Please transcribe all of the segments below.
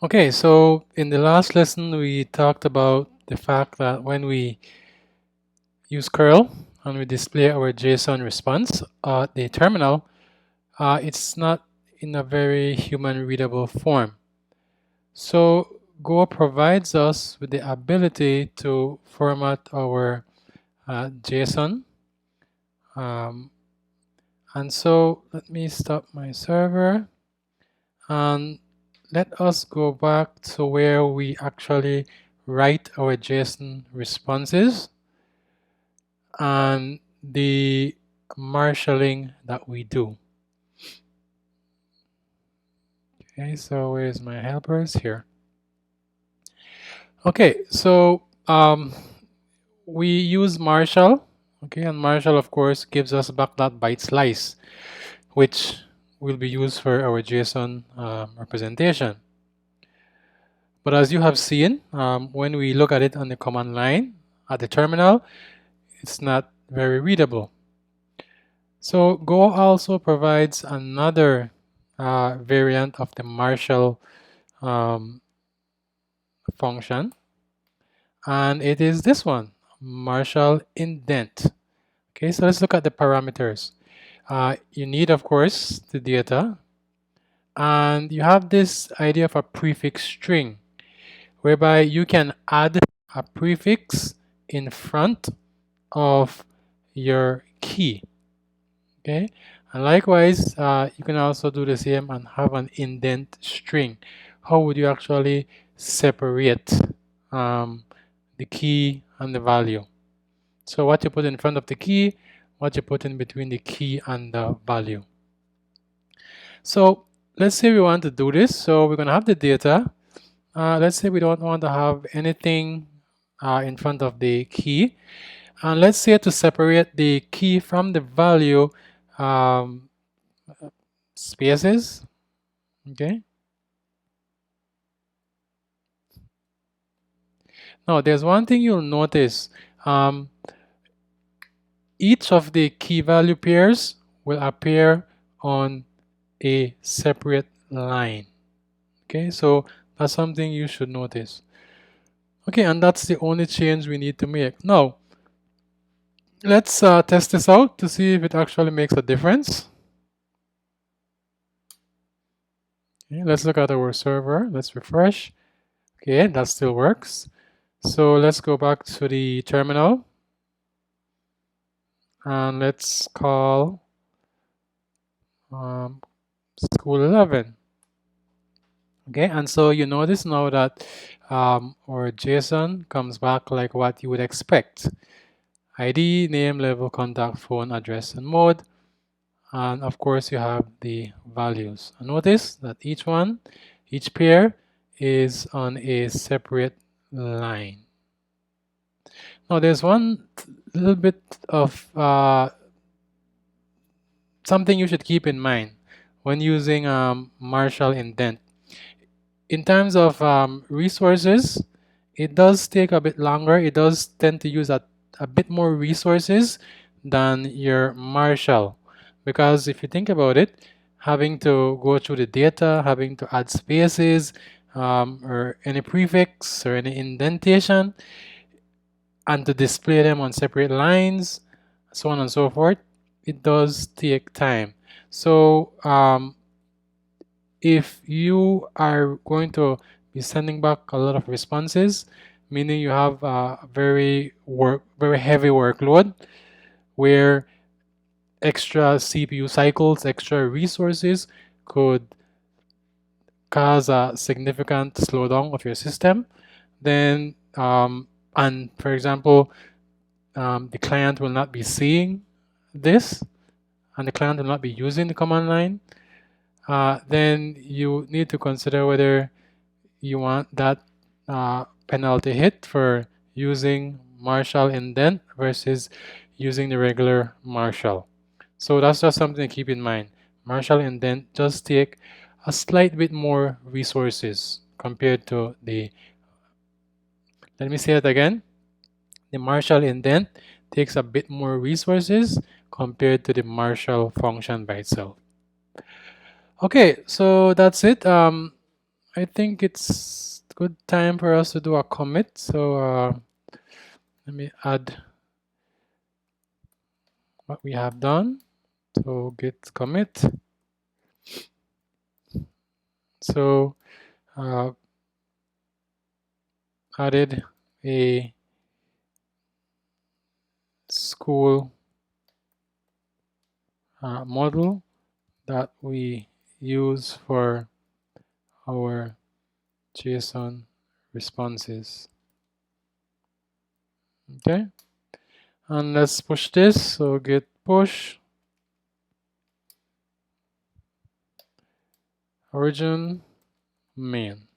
Okay, so in the last lesson, we talked about the fact that when we use curl and we display our JSON response at the terminal, it's not in a very human readable form. So Go provides us with the ability to format our JSON. Um, and so let me stop my server and let us go back to where we actually write our JSON responses and the marshalling that we do. Okay, so where's my helpers here? Okay, so we use Marshall. Okay, and Marshall, of course, gives us back that byte slice, which will be used for our JSON representation. But as you have seen, when we look at it on the command line at the terminal, it's not very readable. So Go also provides another variant of the Marshall function, and it is this one, Marshall indent. Okay, so let's look at the parameters. You need, of course, the data, and you have this idea of a prefix string, whereby you can add a prefix in front of your key. Okay, and likewise, you can also do the same and have an indent string. How would you actually separate the key and the value? So what you put in front of the key, what you put in between the key and the value. So let's say we want to do this. So we're going to have the data. Let's say we don't want to have anything in front of the key. And let's say to separate the key from the value, spaces. Okay. Now there's one thing you'll notice. Each of the key value pairs will appear on a separate line. Okay, so that's something you should notice. Okay, and that's the only change we need to make. Now, let's test this out to see if it actually makes a difference. Okay, let's look at our server. Let's refresh. Okay, that still works. So let's go back to the terminal. And let's call school 11. Okay, and so you notice now that our JSON comes back like what you would expect. ID, name, level, contact, phone, address, and mode. And of course, you have the values. And notice that each pair is on a separate line. Now, there's one little bit of something you should keep in mind when using Marshall indent. In terms of resources, it does take a bit longer. It does tend to use a bit more resources than your Marshall. Because if you think about it, having to go through the data, having to add spaces, or any prefix or any indentation, and to display them on separate lines, so on and so forth, it does take time. So if you are going to be sending back a lot of responses, meaning you have a very heavy workload where extra CPU cycles, extra resources could cause a significant slowdown of your system, then and for example, the client will not be seeing this and the client will not be using the command line, then you need to consider whether you want that penalty hit for using Marshall indent versus using the regular Marshall. So that's just something to keep in mind. Marshall indent does take a slight bit more resources compared to the, let me say it again, the Marshall indent takes a bit more resources compared to the Marshall function by itself. Okay, so that's it. I think it's good time for us to do a commit. So let me add what we have done. So git commit. So added a school model that we use for our JSON responses. Okay, and let's push this. So git push origin main.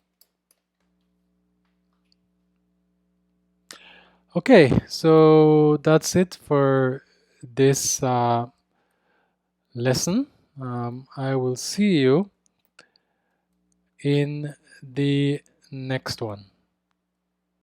Okay, so that's it for this lesson. I will see you in the next one.